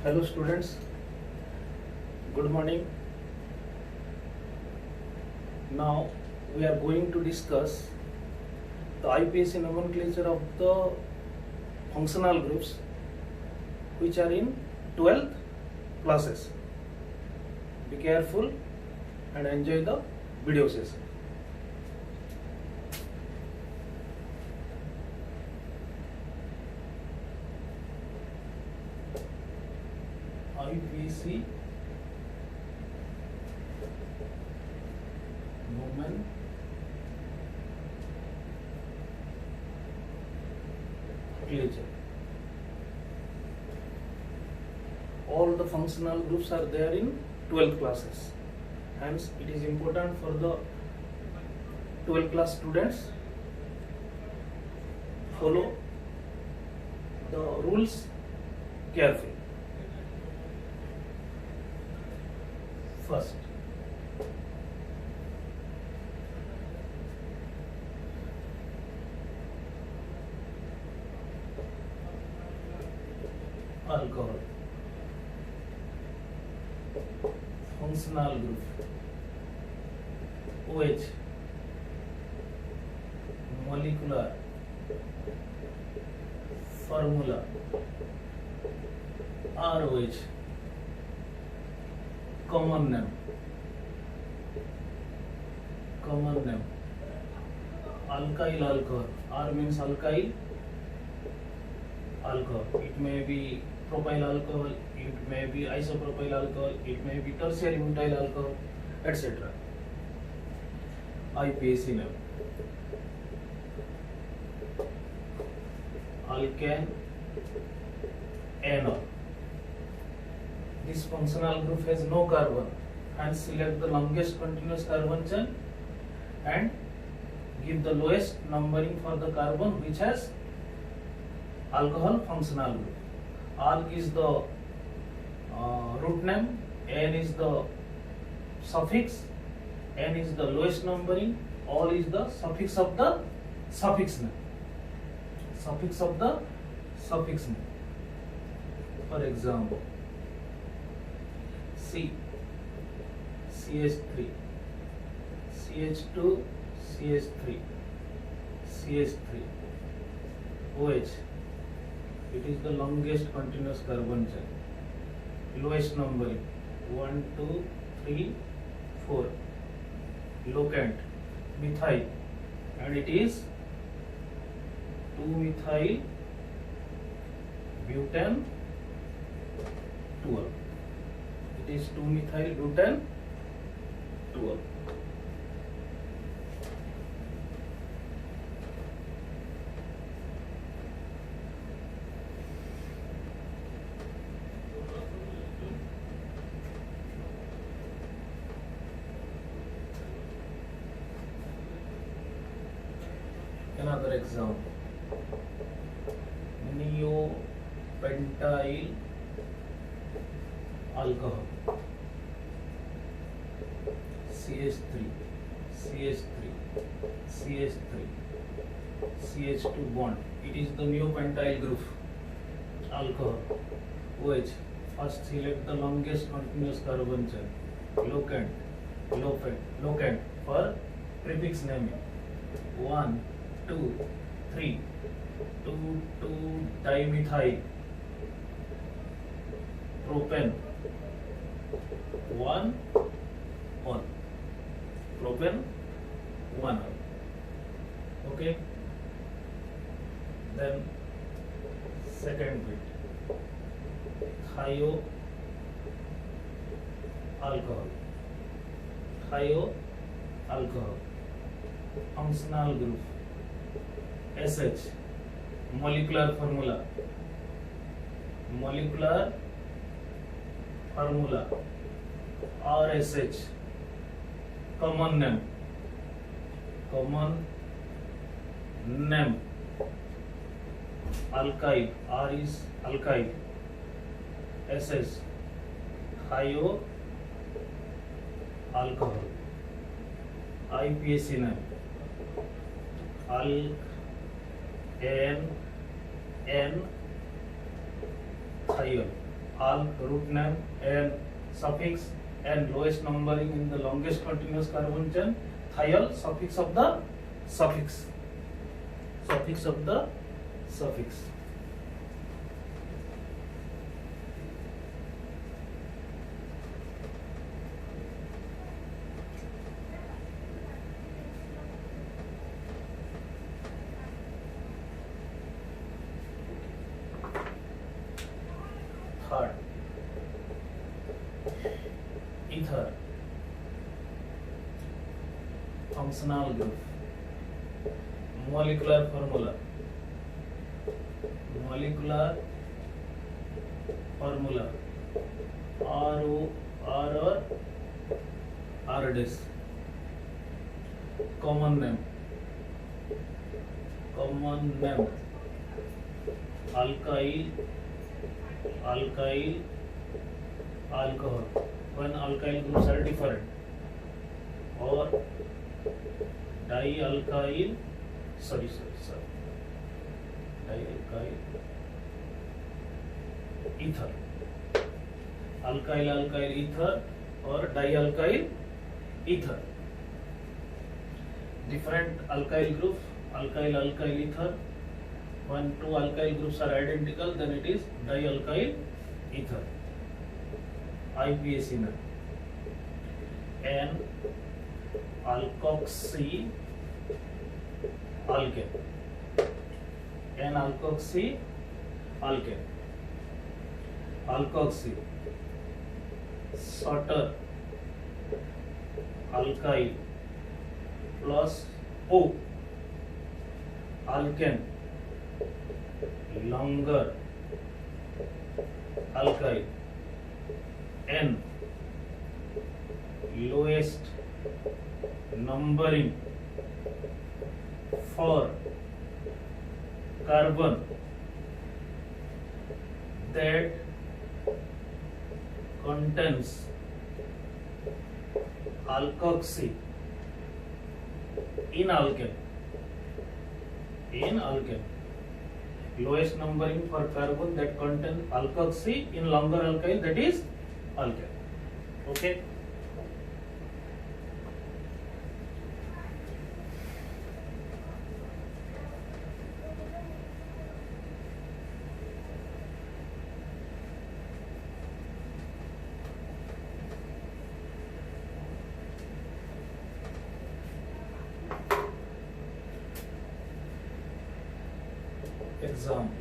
Hello students, good morning. Now we are going to discuss the IPSC nomenclature of the functional groups which are in 12th classes. Be careful and enjoy the video session. IPSC nomenclature. All the functional groups are there in 12th classes. Hence, it is important for the 12th class students follow the rules carefully. First, alcohol, functional group. OH, molecular formula. ROH, common name. Alkyl alcohol. R means alkyl alcohol. It may be propyl alcohol, it may be isopropyl alcohol, it may be tertiary methyl alcohol, etc. IPSC name. Alkane, anol. This functional group has no carbon, hence select the longest continuous carbon chain and give the lowest numbering for the carbon which has alcohol functional group. Alk is the root name, N is the suffix, N is the lowest numbering, all is the suffix of the suffix name. Suffix of the suffix name. For example, C, CH3, CH2, CH3, CH3, OH. It is the longest continuous carbon chain. Lowest numbering 1, 2, 3, 4. Locant, methyl, and it is 2-methyl butane 12. It is 2-methyl butane 12. Another example, neopentyl alcohol, CH3, CH3, CH3, CH2 bond. It is the neopentyl group alcohol. OH. First select the longest continuous carbon chain. Locant for prefix naming. 1, 2, 3, 2,2-dimethyl propane 1 on propane 1 on. Okay, then second bit, thio alcohol, functional group SH, molecular formula RSH, common name alkyl, R is alkyl, SS, thio alcohol. IPSC name N thiol, alk root name and suffix and lowest numbering in the longest continuous carbon chain, thiol suffix of the suffix, suffix of the suffix. Third, ether, functional group, molecular formula, molecular formula, RO, R or RDS, common name, alkyl, alcohol, when alkyl groups are different, or dialkyl, dialkyl ether, alkyl ether or dialkyl ether. Different alkyl groups, alkyl ether. When two alkyl groups are identical, then it is dialkyl ether. IPAC name. N alkoxy alkane. N alkoxy alkane. Alkoxy, shorter alkyl plus O. Alkane, longer alkyl. N, lowest numbering for carbon that contains alkoxy in alkane. Lowest numbering for carbon that contain alkoxy in longer alkyl, that is alkane. Okay. Example: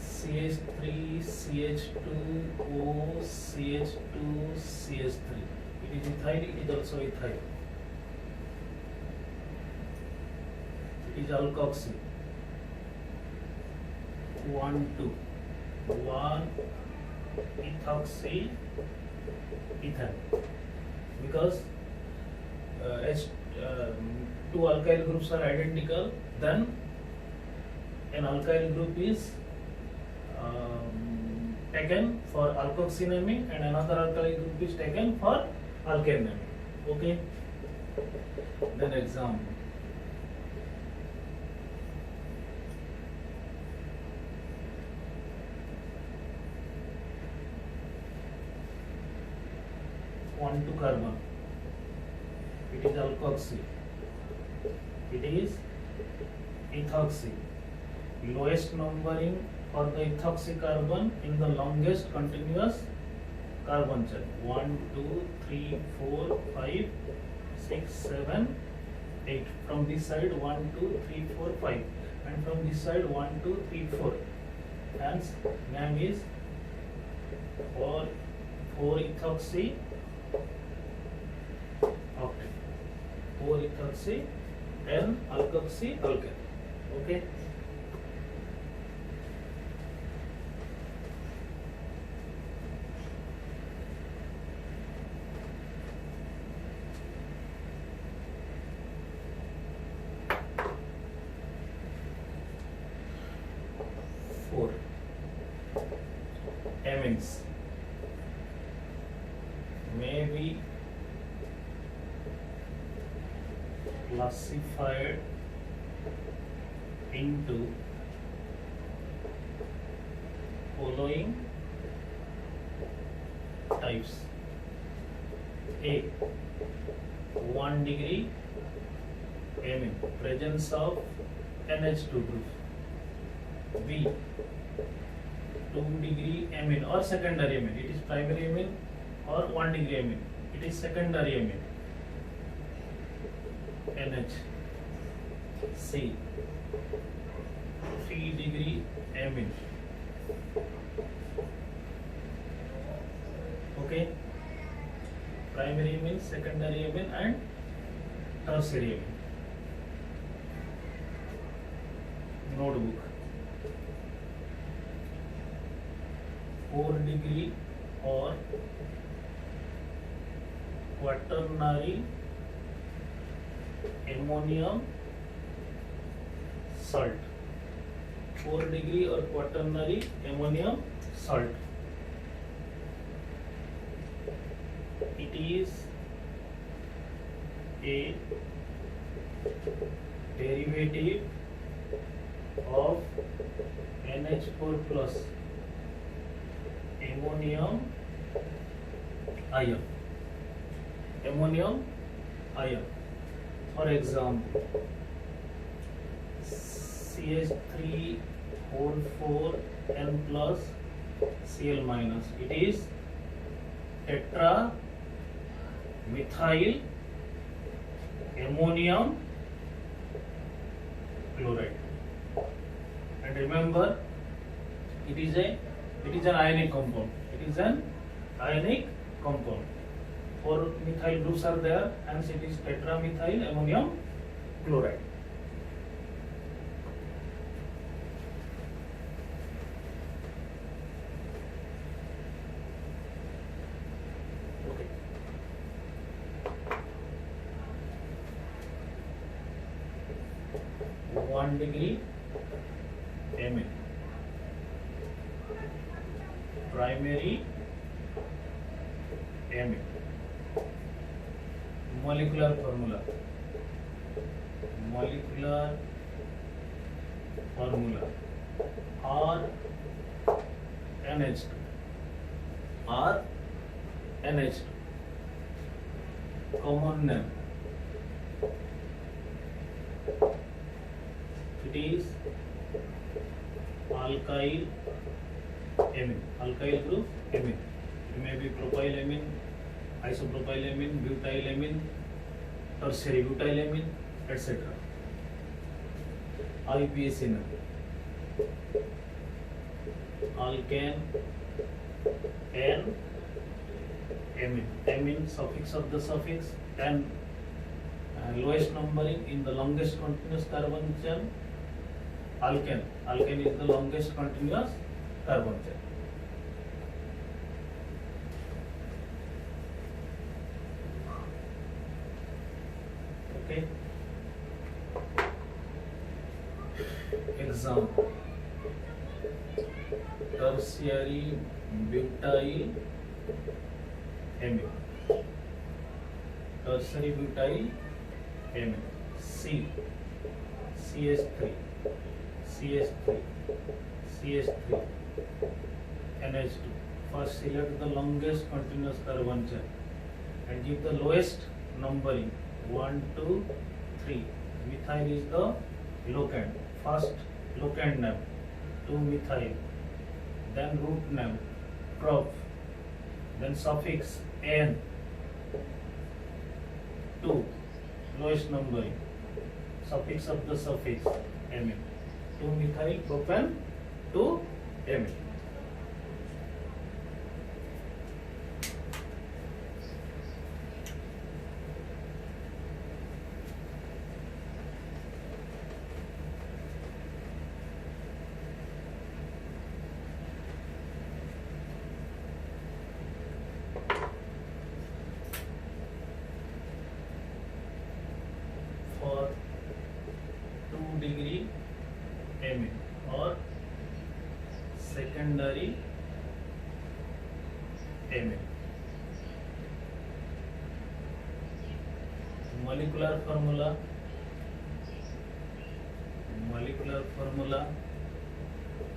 CH3, CH2O, CH2, CH3. It is ethyl, it is also ethyl. It is alkoxy. 1, 2. 1 ethoxy ethane. Because two alkyl groups are identical, then an alkyl group is taken for alkoxynamine and another alkyl group is taken for alkanamine. Okay. Then example: one to carbon. It is alkoxy. It is ethoxy. Lowest numbering for the ethoxy carbon in the longest continuous carbon chain. 1, 2, 3, 4, 5, 6, 7, 8. From this side 1, 2, 3, 4, 5. And from this side 1, 2, 3, 4. Hence name is 4-ethoxy octane. 4-ethoxy and alkoxy alkane. Okay. Four. Amines may be classified into following types: A, 1 degree amine, presence of NH2 group. B, 2 degree amine or secondary amine. It is primary amine or 1 degree amine. It is secondary amine. NH. C, 3 degree amine. Okay, primary amine, secondary amine and tertiary amine. Notebook: 4 degree or quaternary ammonium salt. 4 degree or quaternary ammonium salt. It is a derivative of NH4 plus ammonium ion. Ammonium ion. For example, CH3O4N plus Cl minus. It is tetra methyl ammonium chloride. And remember, it is an ionic compound. It is an ionic compound. 4 methyl groups are there, hence it is tetramethyl ammonium chloride. Okay. One degree amine, primary amine. Molecular formula: RNH2. Common name: it is alkyl amine, alkyl group amine. It may be propyl amine, isopropyl amine, butyl amine, tertiary butyl amine, etc. IUPAC name: alkane and amine. Amine, suffix of the suffix, and lowest numbering in the longest continuous carbon chain. Alkane. Alkane is the longest continuous carbon chain. Okay. Example: tertiary butyl amine. Tertiary butyl amine. C, CH3, NH2. First select the longest continuous carbon chain and give the lowest numbering. 1, 2, 3. Methyl is the locand. First locand name 2-methyl, then root name prop, then suffix n, 2, lowest numbering, suffix of the suffix amine, 2-methyl propan 2-amine. For 2 degree amine or secondary amine. Molecular formula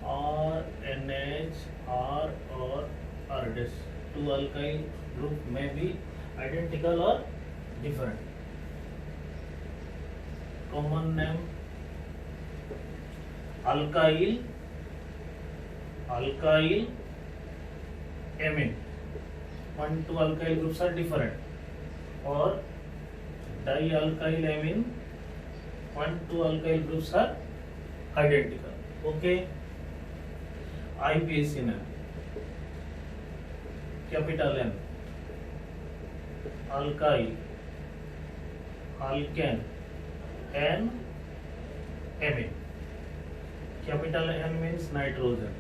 RNH2 NH, R or R dash. Two alkyl group may be identical or different. Common name alkyl, amine. One, two alkyl groups are different. Or dialkyl amine, one, two alkyl groups are identical. Okay. IUPAC name capital N, alkyl, alkane, N, amine. Capital N means nitrogen.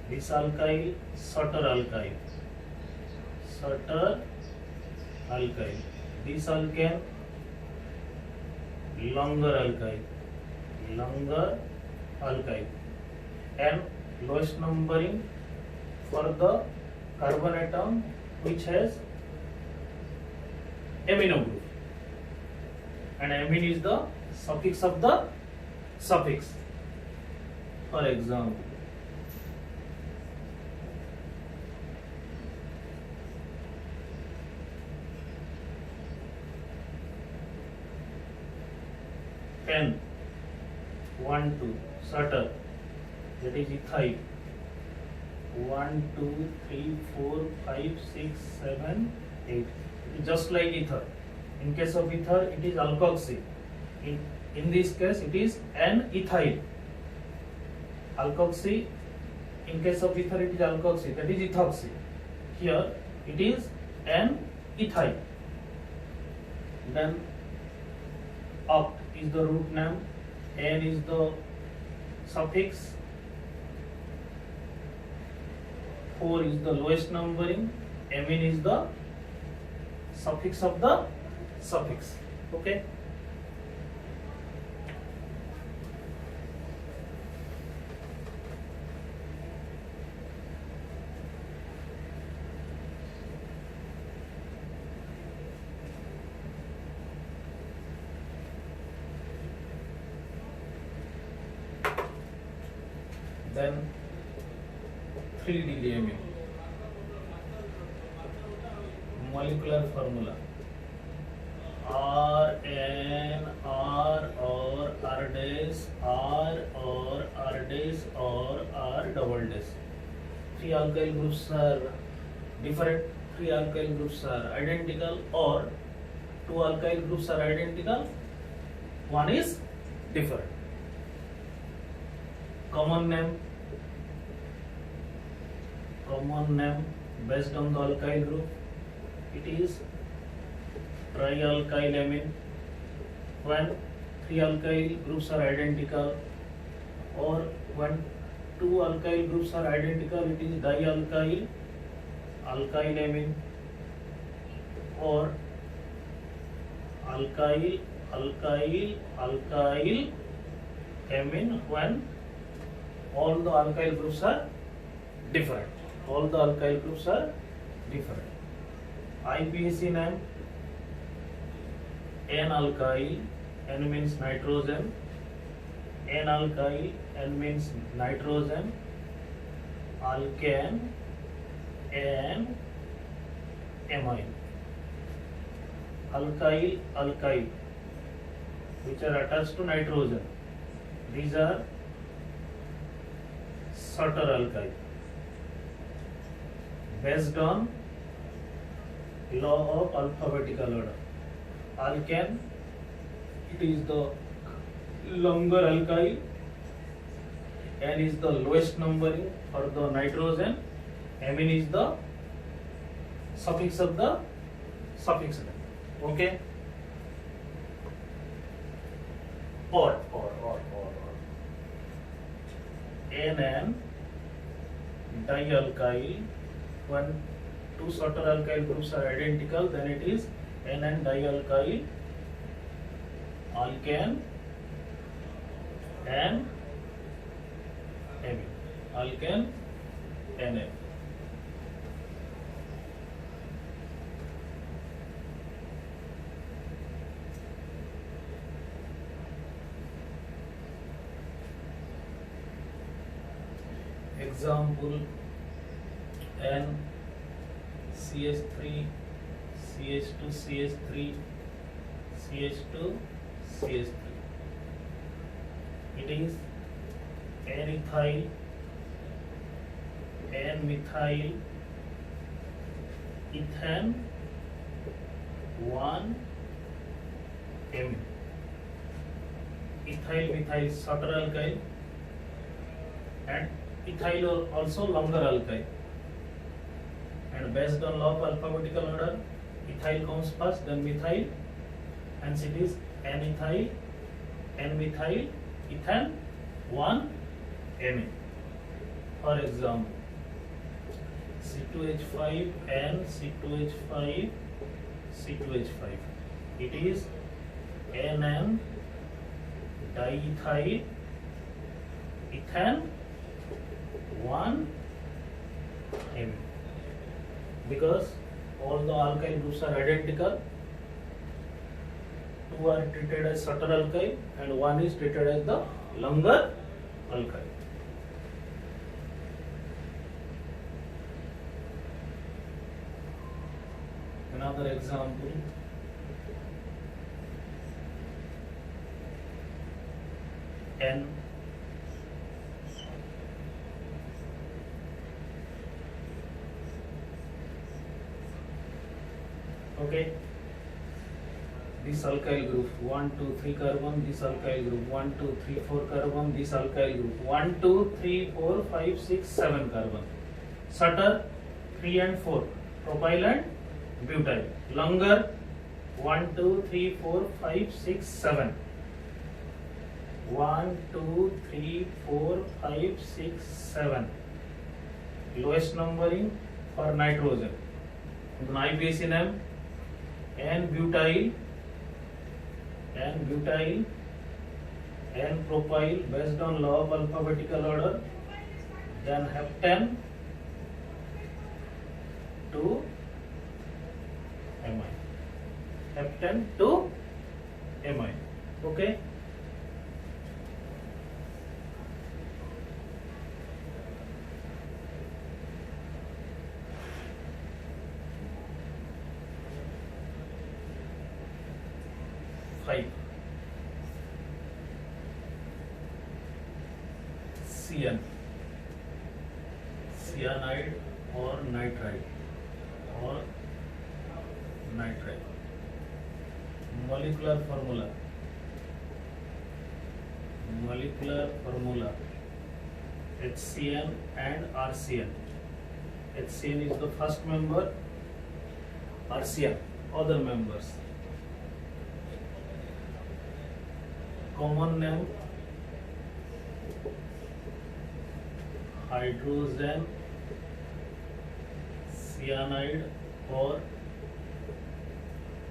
This alkyl, Sutter alkyl. This alkane, Lunger alkyl. And lowest numbering for the carbon atom which has amino group. And amine is the suffix of the suffix. For example, N, 1, 2, Sutter, that is ethyl. 1, 2, 3, 4, 5, 6, 7, 8. It is just like ether. In case of ether, it is alkoxy. In this case, it is N-ethyl. Alkoxy. In case of ether, it is alkoxy. That is ethoxy. Here, it is N-ethyl. Then, oct is the root name. N is the suffix. 4 is the lowest numbering. Amine is the suffix of the suffix. Okay. Then 3D amine. Molecular formula RN, R or R dash, R or R dash or R double dash. 3 alkyl groups are different, 3 alkyl groups are identical, or 2 alkyl groups are identical, one is different. Common name based on the alkyl group, it is trialkyl amine. When 3 alkyl groups are identical, or when 2 alkyl groups are identical, it is dialkyl amine, or alkyl amine when all the alkyl groups are different. IUPAC name N-alkyl, N means nitrogen, N-alkyl, N means nitrogen, alkane, N, amine. Alkyl, which are attached to nitrogen, these are Sutter alkyl. Based on law of alphabetical order. Alkane, it is the Lunger alkyl. N is the lowest numbering for the nitrogen. Amine is the suffix of the suffix. Okay. Or. NN dialkyl. When 2 Sutter alkyl groups are identical, then it is NN dialkyl, alkane, and amine. Alkane, Na. example N CH3 CH2 CH3 CH2 CH3. It is N-ethyl N-methyl ethane 1 M. Ethyl methyl shorter alkyl and ethyl also longer alkyl, and based on law of alphabetical order, ethyl comes first, then methyl, and it is N-ethyl N-methyl ethane 1 Na. For example, C2H5 and C2H5 C2H5. It is NN diethyl ethane 1 M. Because all the alkyl groups are identical, two are treated as shorter alkyl and one is treated as the longer alkyl. Another example, N okay, this alkyl group 1 2 3 carbon, this alkyl group 1 2 3 4 carbon, this alkyl group 1 2 3 4 5 6 7 carbon, shorter 3 and 4 propyl and butyl, longer 1 2 3 4 5 6 7, 1 2 3 4 5 6 7, lowest numbering for nitrogen, then IPAC name N-butyl and propyl based on law of alphabetical order, then heptane to amine, heptane to amine. Okay. CN, cyanide or nitride or nitride. Molecular formula HCN and RCN. HCN is the first member, RCN other members. Common name hydrogen cyanide or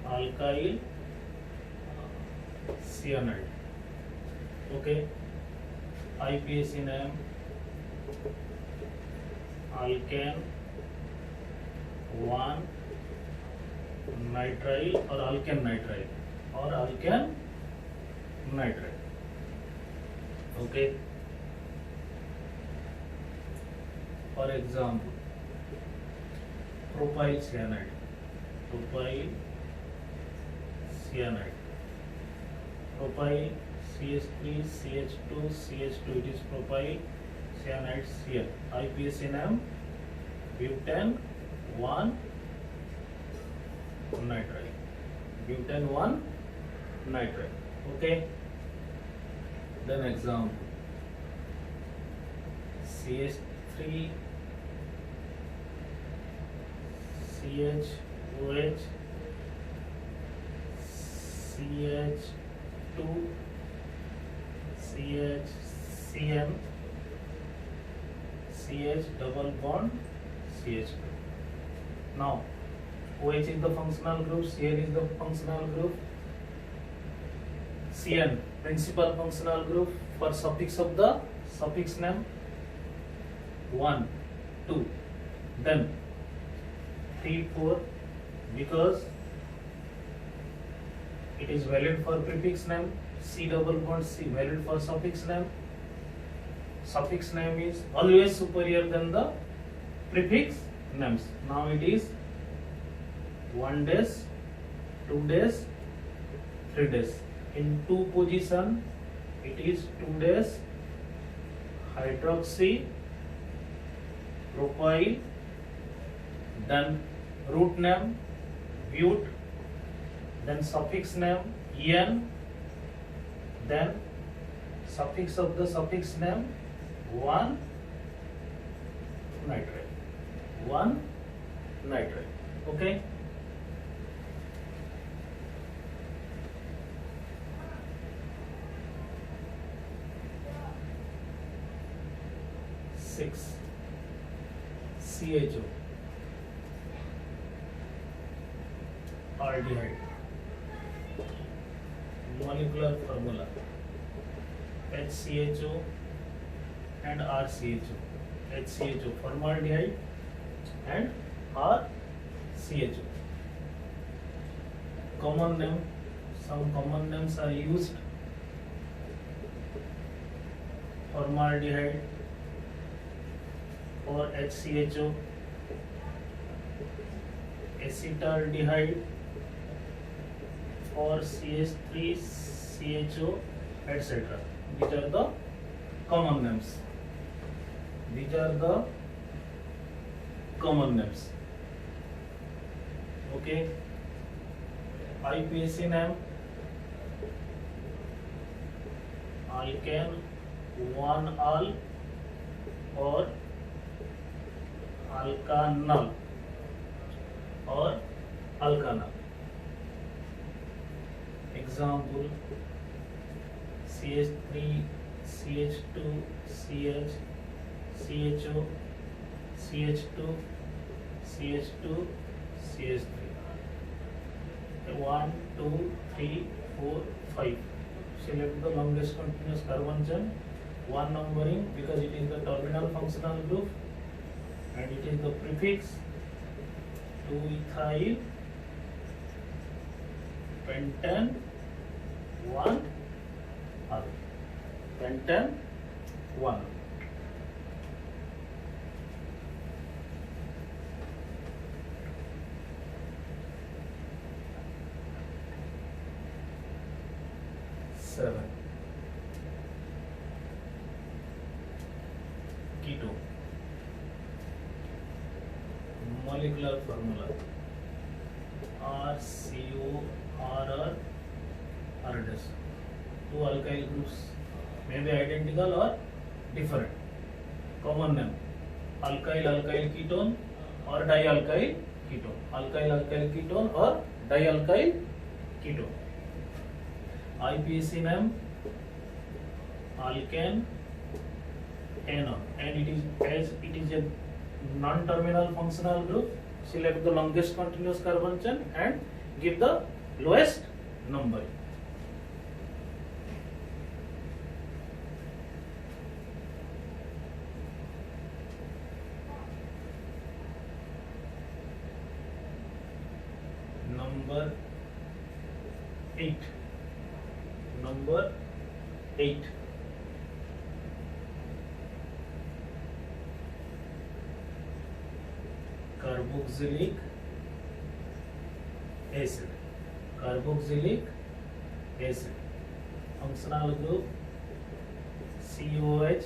alkyl cyanide. Okay. IPAC name alkane 1 nitrile or alkane nitrile or alkane nitride. Okay. For example, propyl cyanide, propyl CH3 CH2 CH2, it is propyl cyanide Cl. IPAC name butane 1 nitrile, butane 1 nitrile. Okay. Then example, CH3 CHOH CH2 CHCN CH double bond CH2. Now OH is the functional group, CN is the functional group. CN principal functional group for suffix of the suffix name 1 2, then 3 4 because it is valid for prefix name, C double bond C valid for suffix name, suffix name is always superior than the prefix names. Now it is 1 days, 2 days, 3 days. In 2 position, it is 2 days, hydroxy, propyl, then root name, but, then suffix name, en, then suffix of the suffix name, 1 nitrate. 1 nitrate. Okay. Six CHO aldehyde. Molecular formula HCHO and RCHO. HCHO formaldehyde and RCHO. Common name. Some common names are used. Formaldehyde or HCHO, acetaldehyde or CH3CHO, etc. These are the common names. These are the common names. Okay. IPAC name, alkane 1-al or alkanal or alkanal. Example: CH3, CH2, CH, CHO, CH2, CH2, CH3. 1, 2, 3, 4, 5. Select the longest continuous carbon chain. 1 numbering because it is the terminal functional group and it is the prefix 2-ethyl pentane 1-al. Pentane 1. Seven. Keto. Molecular formula RCORR RDS. 2 alkyl groups may be identical or different. Common name: alkyl alkyl ketone or dialkyl ketone. Alkyl alkyl ketone or dialkyl ketone. IPAC name: alkane NO, and it is as it is a non-terminal functional group. Select the longest continuous carbon chain and give the lowest number. Number 8. Number 8. Carboxylic acid. Carboxylic acid. Functional group COH.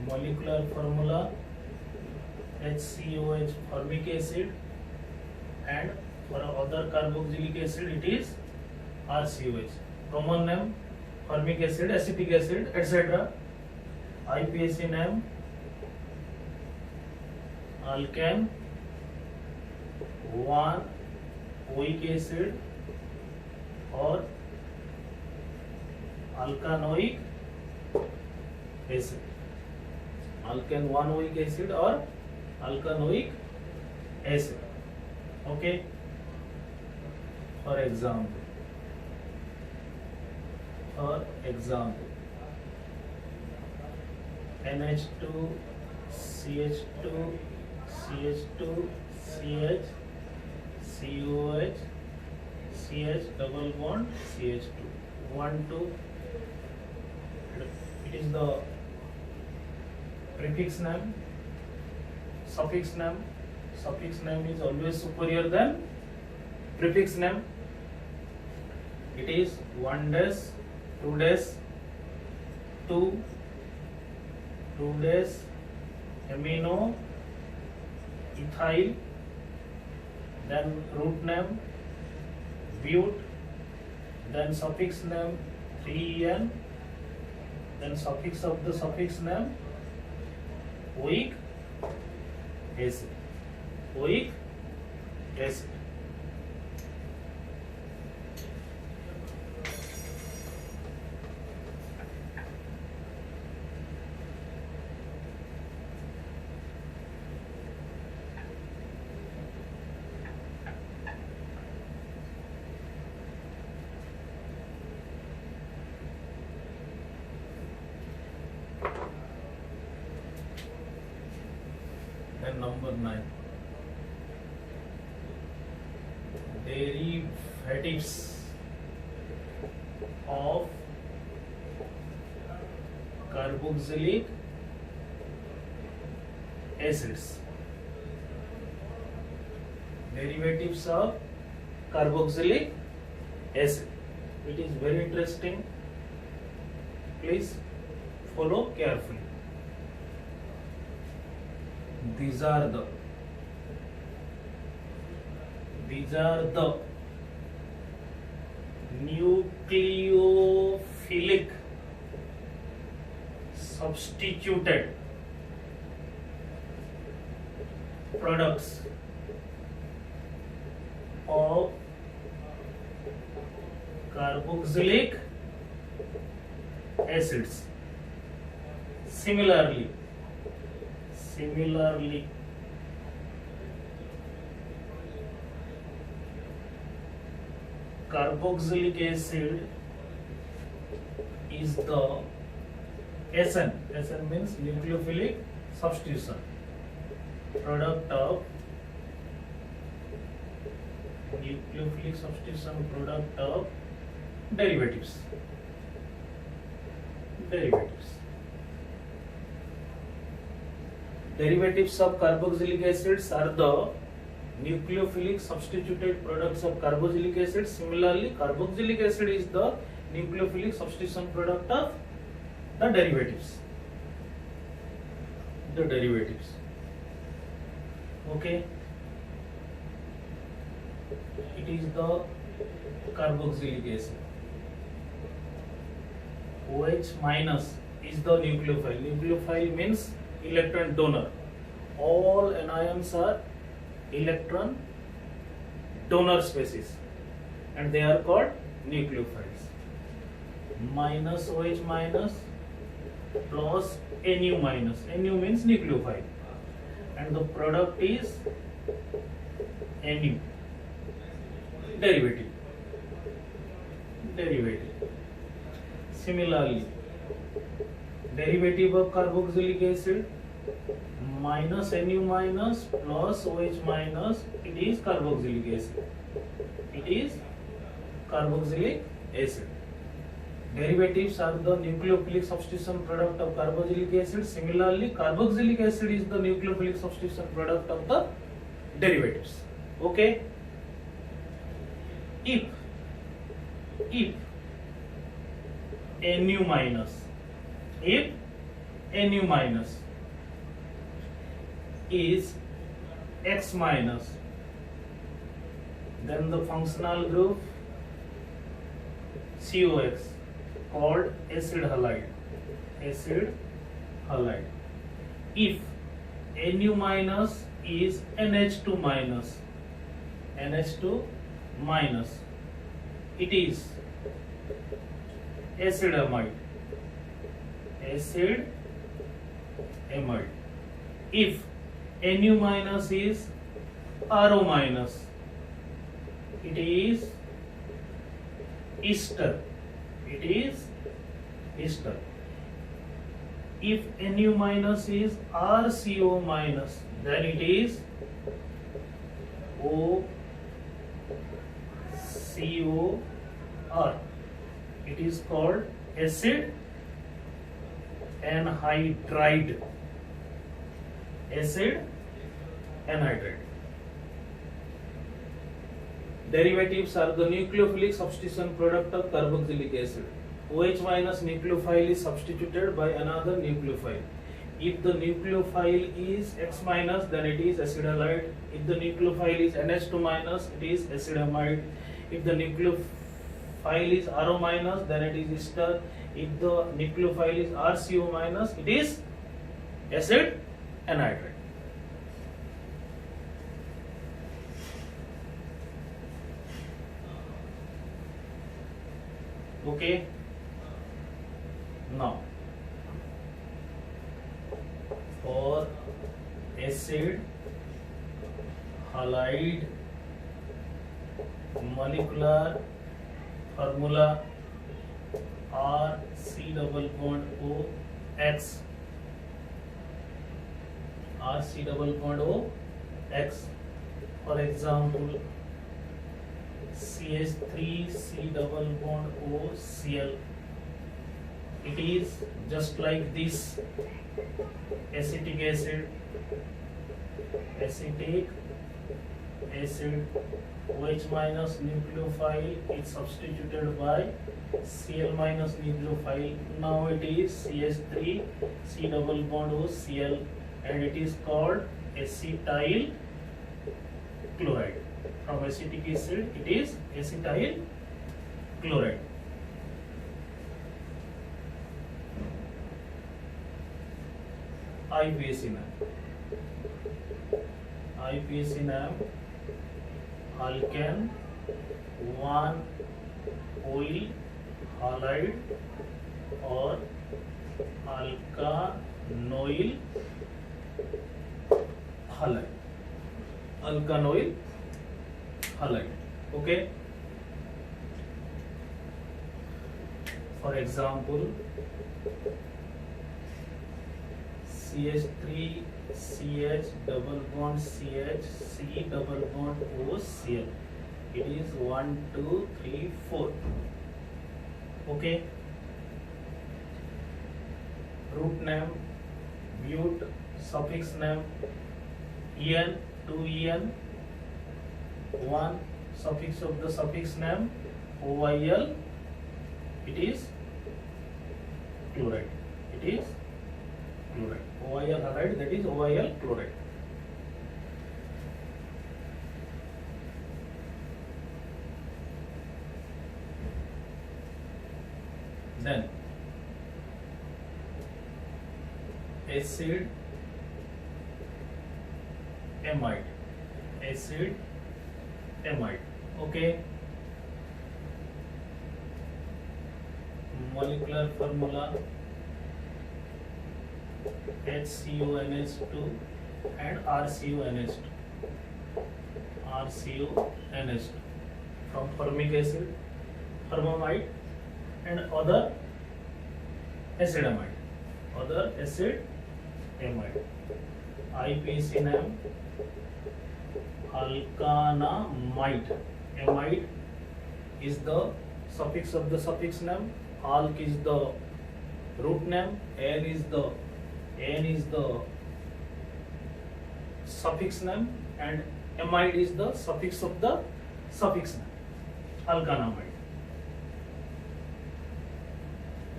Molecular formula HCOH formic acid, and for other carboxylic acid it is RCOH. Common name: formic acid, acetic acid, etc. IPAC name: alkane 1-oic acid or alkanoic acid. Alkane 1-oic acid or alkanoic acid. Okay. For example, NH2, CH2, CH2, CH, COH, CH double bond, CH2. 1, 2. It is the prefix name, suffix name. Suffix name is always superior than prefix name. It is 1 dash, 2 dash, 2 dash, amino, ethyl, then root name, but, then suffix name 3en, then suffix of the suffix name oic acid. Oic acid. And number 9, derivatives of carboxylic acids. Derivatives of carboxylic acid. It is very interesting. Please follow carefully. These are the nucleophilic substituted products of carboxylic acids. Similarly, carboxylic acid is the SN. SN means nucleophilic substitution. Product of nucleophilic substitution product of derivatives. Derivatives of carboxylic acids are the nucleophilic substituted products of carboxylic acid. Similarly, carboxylic acid is the nucleophilic substitution product of the derivatives. Okay. It is the carboxylic acid. OH minus is the nucleophile. Nucleophile means electron donor. All anions are electron donor species and they are called nucleophiles. Minus OH minus plus Nu minus. Nu means nucleophile and the product is Nu. Derivative. Similarly, derivative of carboxylic acid minus Nu minus plus OH minus, it is carboxylic acid. Derivatives are the nucleophilic substitution product of carboxylic acid. Similarly, carboxylic acid is the nucleophilic substitution product of the derivatives. Okay. If Nu minus is X minus, then the functional group COX called acid halide. If Nu minus is NH2 minus, it is acid amide. If Nu minus is RO minus, it is ester. If Nu minus is RCO minus, then it is OCOR. It is called acid anhydride. acid anhydride. Derivatives are the nucleophilic substitution product of carboxylic acid. OH minus nucleophile is substituted by another nucleophile. If the nucleophile is X minus, then it is acid halide. If the nucleophile is NH2 minus, it is acid amide. If the nucleophile is RO minus, then it is ester. If the nucleophile is RCO minus, it is acid anhydride. Okay. Now, for acid halide molecular formula R C double bond O X, R C double bond O X. For example, CH3 C double bond O Cl. It is just like this: acetic acid, OH minus nucleophile is substituted by Cl minus nucleophile. Now it is CH3 C double bond O Cl, and it is called acetyl chloride. From acetic acid, it is acetyl chloride. IPAC name alkane 1 oil halide or alkanoyl halide. Okay. For example, CH3 CH double bond CH C double bond O Cl. It is 1, 2, 3, 4. Okay. Root name but, suffix name en, 2en, 1, suffix of the suffix name OYL. It is chloride. It is chloride. OYL halide, that is OYL chloride. Then acid amide. Okay. Molecular formula HCONH2 and RCONH2. From formic acid, formamide, and other acid amide. IPAC name alkanamide. Amide is the suffix of the suffix name, alk is the root name, n is the suffix name, and amide is the suffix of the suffix name, alkanamide.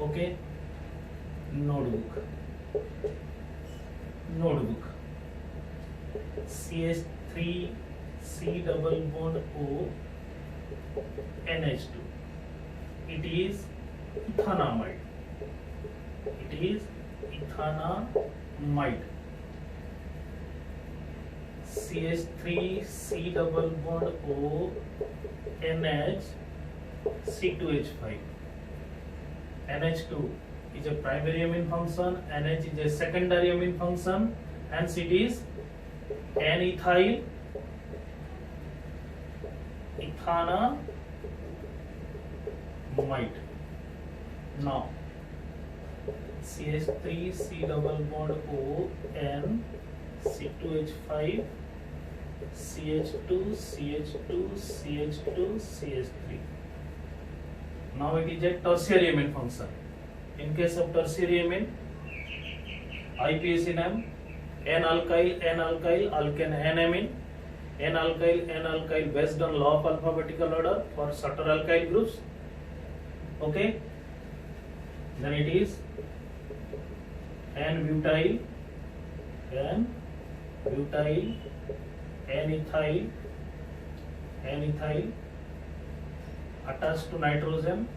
Okay. Notebook. CH3 C double bond O NH2. It is ethanamide. CH3 C double bond O NH C2H5. NH2 is a primary amine function, NH is a secondary amine function, hence it is N-ethyl ethanamide. Now CH3 C double bond O N C2H5 CH2 CH2 CH2 CH3. Now it is a tertiary amine function. In case of tertiary amine, IPAC name N-alkyl, alkane, N-amine, N-alkyl based on law of alphabetical order for shorter alkyl groups. Okay. Then it is N-butyl, N-ethyl attached to nitrogen,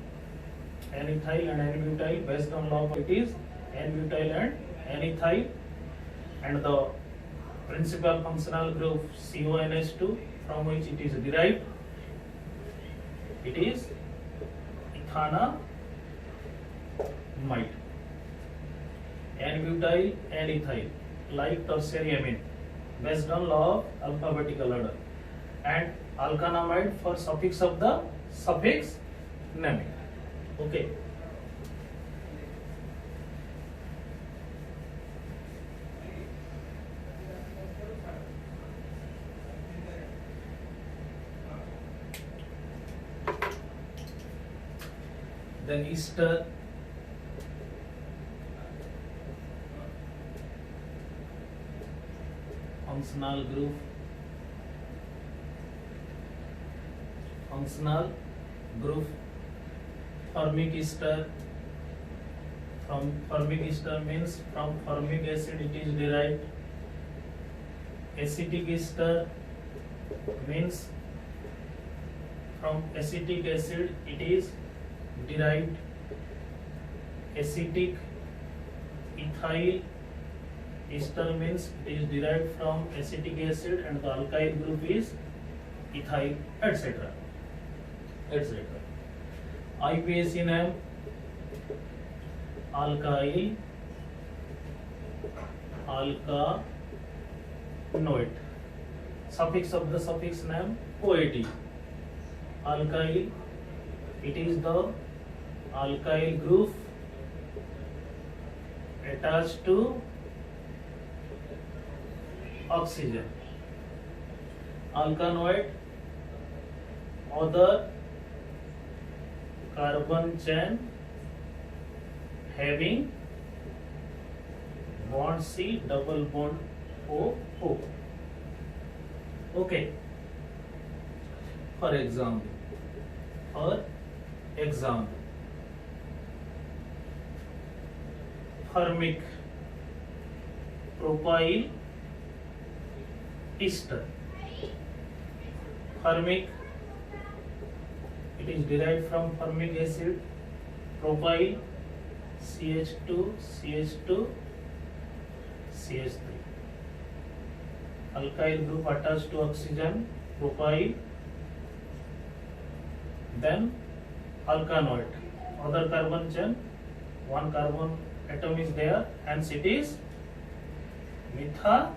N-ethyl and N-butyl based on law of it is N-butyl and N-ethyl, and the principal functional group CONH2 from which it is derived, it is ethanamide. N-butyl, N-ethyl like tertiary amine based on law of alphabetical order, and alkanamide for suffix of the suffix naming. Okay. Then ester, functional group, formic ester. From formic ester means from formic acid it is derived. Acetic ester means from acetic acid it is derived. Acetic ethyl ester means it is derived from acetic acid, and the alkyl group is ethyl, etc. IUPAC name alkyl alkanoate. Suffix of the suffix name OAT. Alkyl, it is the alkyl group attached to oxygen. Alkanoate, other carbon chain having bond C double bond O. Okay. For example, formic propyl ester. Formic, it is derived from formic acid, propyl, CH2, CH2, CH3. Alkyl group attached to oxygen, propyl. Then alkanoate, other carbon chain, one carbon atom is there, hence it is methanoate.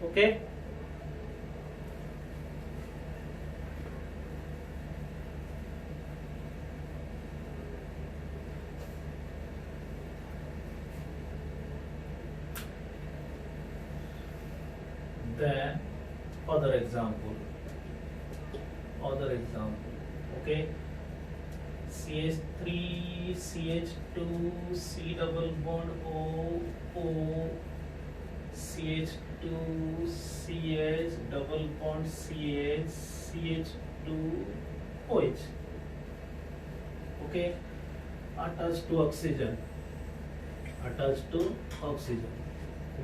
Okay. Then other example, okay, CH3, CH2, C double bond O, CH2, CH double bond CH, CH2, OH. Okay, attached to oxygen.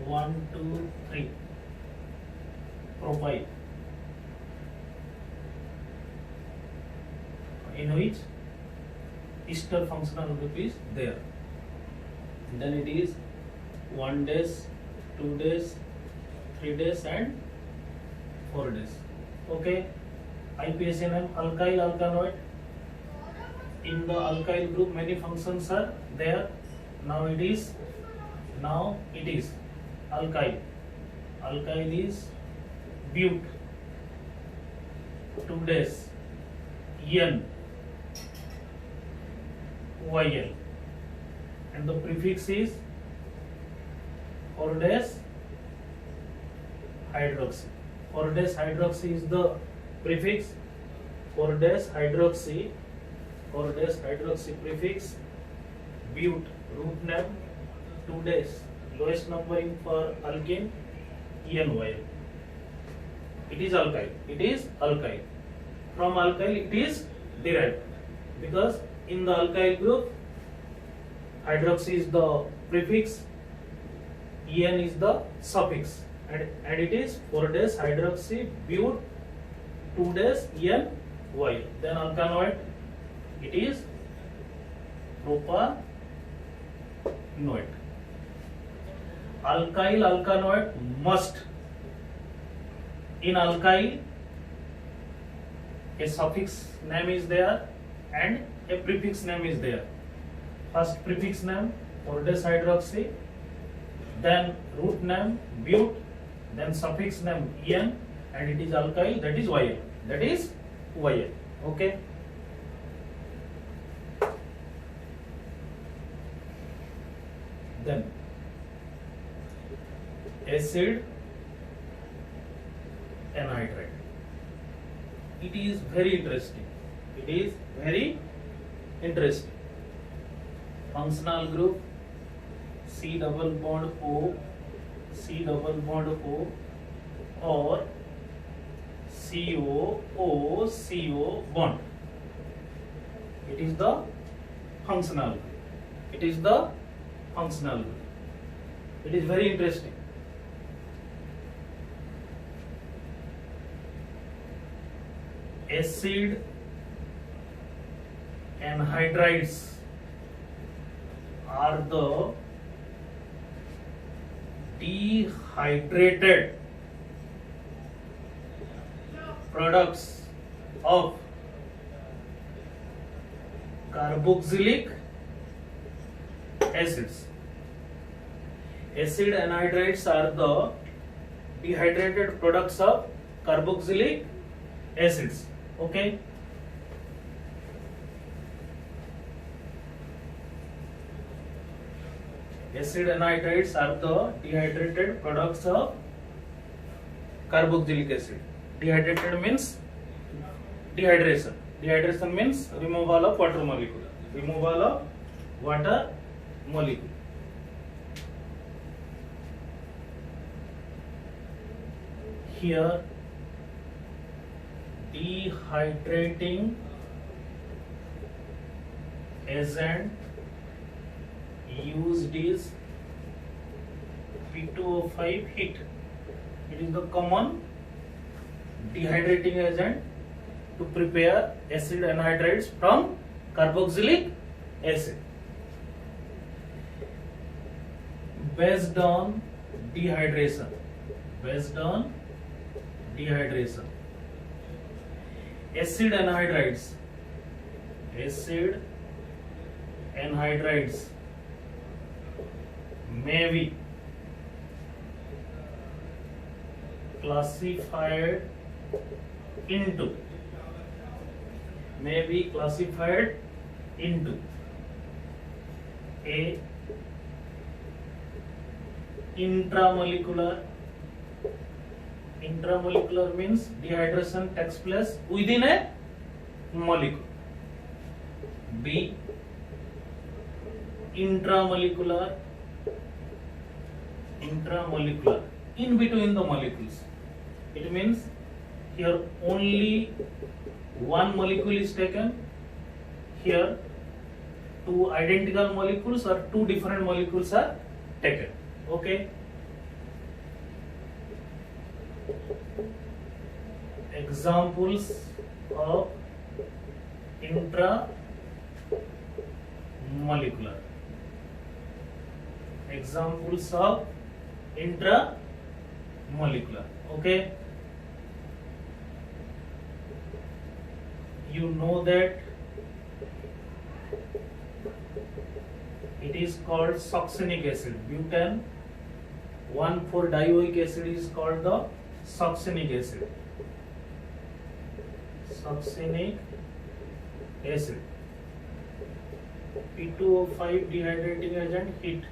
1, 2, 3. Propyl, in which ester functional group is there. Then it is 1 days, 2 days, 3 days and 4 days. Okay. IUPAC name alkyl alkanoate. In the alkyl group many functions are there. Now it is alkyl. Alkyl is but, 2 days, N, YL, and the prefix is 4 days hydroxy. 4 days hydroxy is the prefix. 4 days hydroxy prefix. But root name 2 days. Lowest numbering for alkene ENYL. It is alkyl. It is alkyl. From alkyl it is derived because in the alkyl group hydroxy is the prefix, En is the suffix, and it is 4 days hydroxy but 2 days ENYL. Then alkanoid it is propanoid. Alkyl alkanoid must in alkyl a suffix name is there and a prefix name is there. First prefix name 4 days hydroxy, then root name but, then suffix name En, and it is alkyl, that is YL. That is YL. Okay. Then acid anhydride. It is very interesting. It is very interesting. Functional group C double bond O, C double bond O, or CO O CO bond. It is the functional group. It is the functional group. It is very interesting. Acid anhydrides are the dehydrated products of carboxylic acids. Acid anhydrides are the dehydrated products of carboxylic acids. Okay. Acid anhydrides are the dehydrated products of carboxylic acid. Dehydrated means dehydration. Dehydration means removal of water molecule. Removal of water molecule. Here dehydrating agent used is P2O5 heat. It is the common dehydrating agent to prepare acid anhydrides from carboxylic acid. Based on dehydration, acid anhydrides may be classified into a intramolecular means dehydration takes place within a molecule. B intramolecular in between the molecules. It means here only one molecule is taken. Here two identical molecules or two different molecules are taken. Okay. Examples of intramolecular. Okay. You know that it is called succinic acid. Butane 1,4-dioic acid is called the succinic acid. P2O5 dehydrating agent, heat,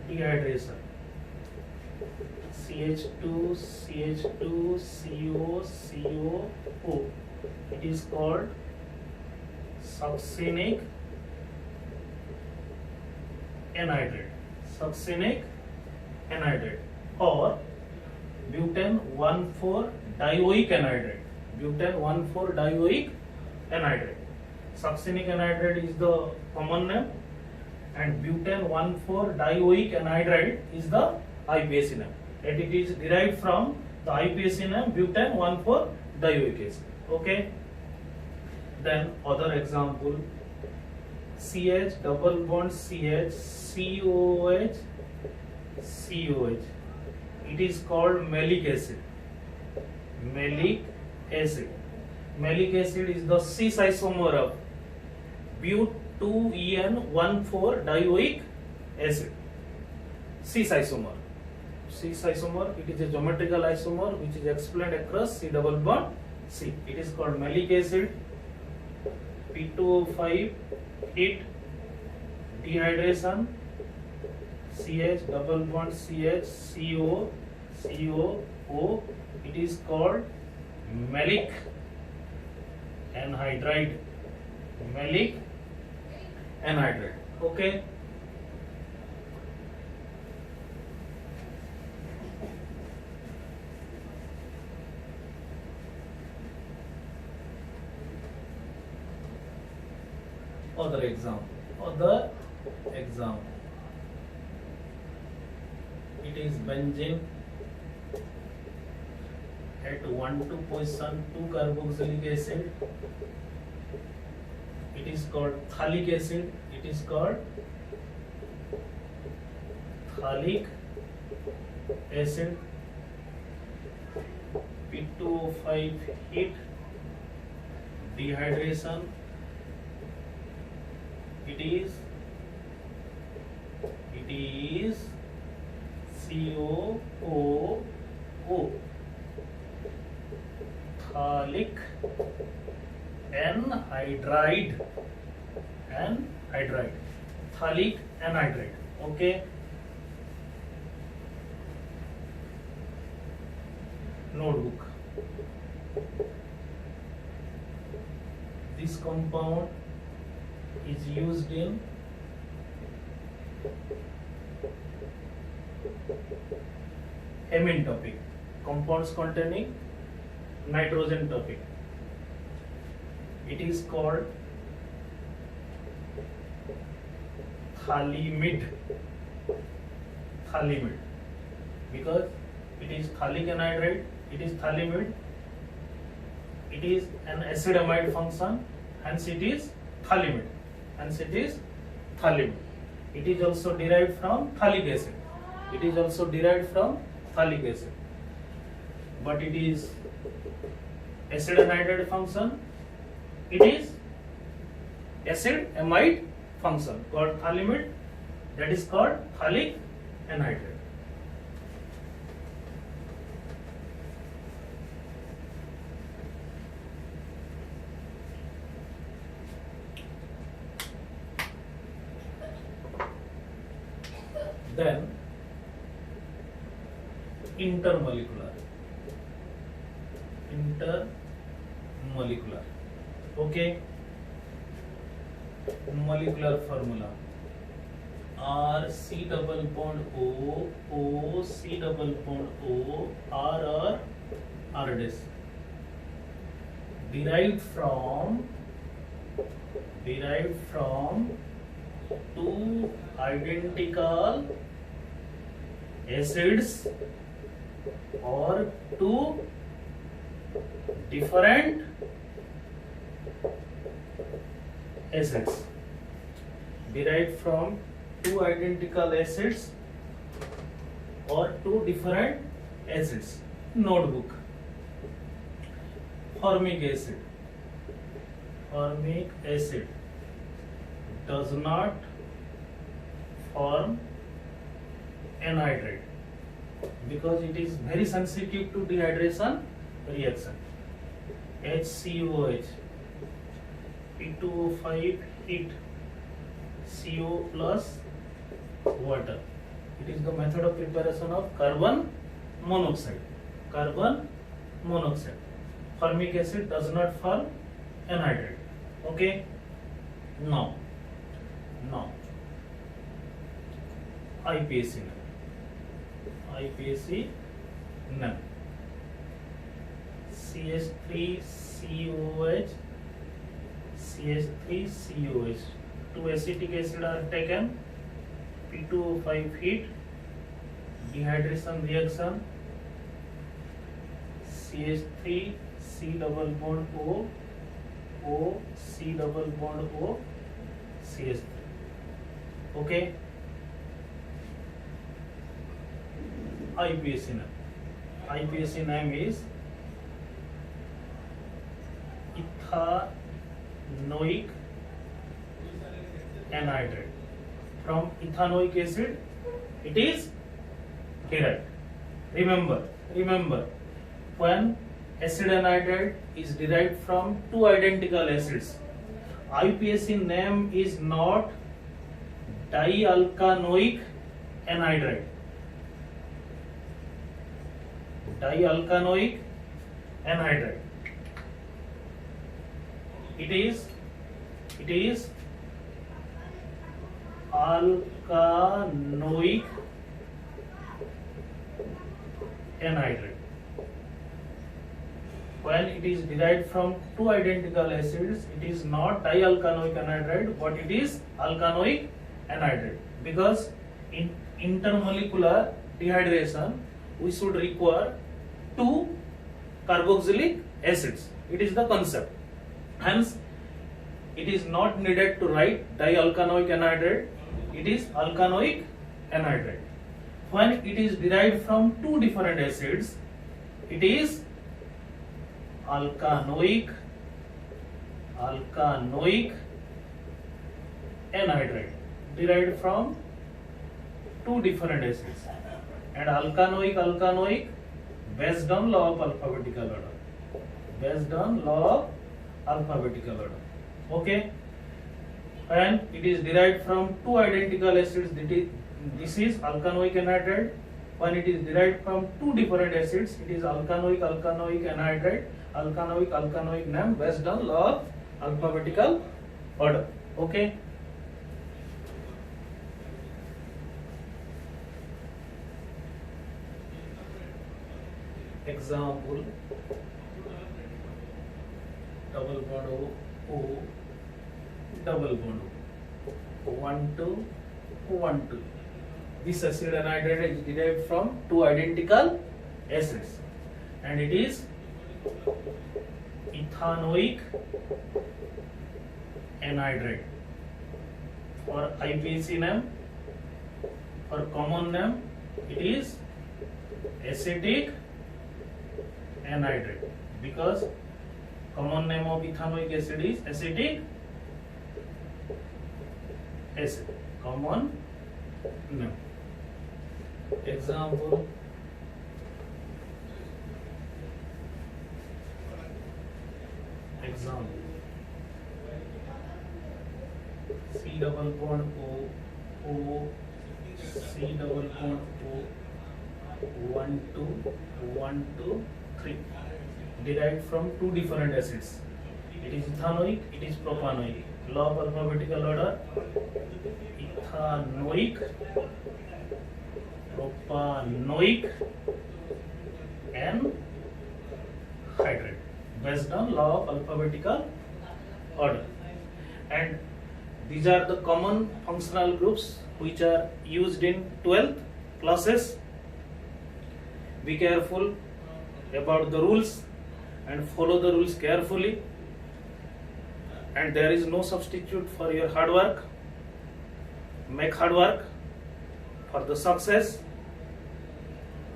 dehydration. CH2, CO, CO, it is called succinic anhydride, succinic anhydride, or butane 1,4-dioic anhydride, butane 1,4-dioic anhydride. Succinic anhydride is the common name, and butane 1,4-dioic anhydride is the IPAC name, and it is derived from the IPAC name butane 1,4-dioic acid. Okay. Then other example, CH double bond CH COOH COH. It is called malic acid. Malic acid. Malic acid is the cis isomer of but2en1,4-dioic acid. Cis isomer. Cis isomer. It is a geometrical isomer which is explained across C double bond C. It is called malic acid. P2O5 heat dehydration, CH double bond CH CO COO. It is called malic anhydride. Malic anhydride. Okay. Other example. It is benzene at 1,2 position 2-carboxylic acid. It is called phthalic acid. It is called phthalic acid. P2O5 heat dehydration. It is COOO, phthalic anhydride, phthalic anhydride. Okay. Notebook. This compound is used in amine topic, compounds containing nitrogen topic. It is called phthalimide, because it is phthalic anhydride, it is phthalimide, it is an acid amide function, hence it is phthalimide. It is also derived from phthalic acid. But it is acid anhydride function. It is acid amide function called phthalimide. That is called phthalic anhydride. Then intermolecular. Okay. Molecular formula: RC double bond O C double bond O R dash. Derived from two identical acids or two different acids. Derived from two identical acids or two different acids. Notebook. Formic acid does not form anhydride because it is very sensitive to dehydration reaction. HCOH, P2O5 heat, CO plus water. It is the method of preparation of carbon monoxide. Formic acid does not form anhydride. Okay. Now IPAC NAM. CH3COH, CH3COH. Two acetic acid are taken. P2O5 heat, dehydration reaction. CH3 C double bond O, O C double bond O, CH3. Okay. IPAC name is ethanoic anhydride. From ethanoic acid it is derived. Remember, when acid anhydride is derived from two identical acids, IPAC name is not dialkanoic anhydride. Dialkanoic anhydride. It is alkanoic anhydride. When it is derived from two identical acids, it is not dialkanoic anhydride, but it is alkanoic anhydride. Because in intermolecular dehydration, we should require two carboxylic acids. It is the concept. Hence, it is not needed to write dialkanoic anhydride. It is alkanoic anhydride. When it is derived from two different acids, it is alkanoic anhydride, derived from two different acids, and alkanoic based on law of alphabetical order. Okay. And it is derived from two identical acids. This is alkanoic anhydride. When it is derived from two different acids, it is alkanoic anhydride. Alkanoic name based on law of alphabetical order. Okay. Example: double bond O, double bond O, 1,2, 1,2. This acid anhydride is derived from two identical acids, and it is ethanoic anhydride. For IPAC name, for common name, it is acetic anhydride, because common name of ethanoic acid is acetic acid. Common name. Example: C double bond O, C double bond O, 1,2, 1,2, 3, derived from two different acids. It is ethanoic, it is propanoic. Law of alphabetical order: ethanoic, propanoic, and hydrate, based on law of alphabetical order. And these are the common functional groups which are used in 12th classes. Be careful about the rules and follow the rules carefully. And there is no substitute for your hard work. Make hard work for the success.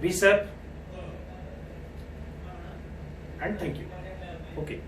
Be safe, and thank you. Okay.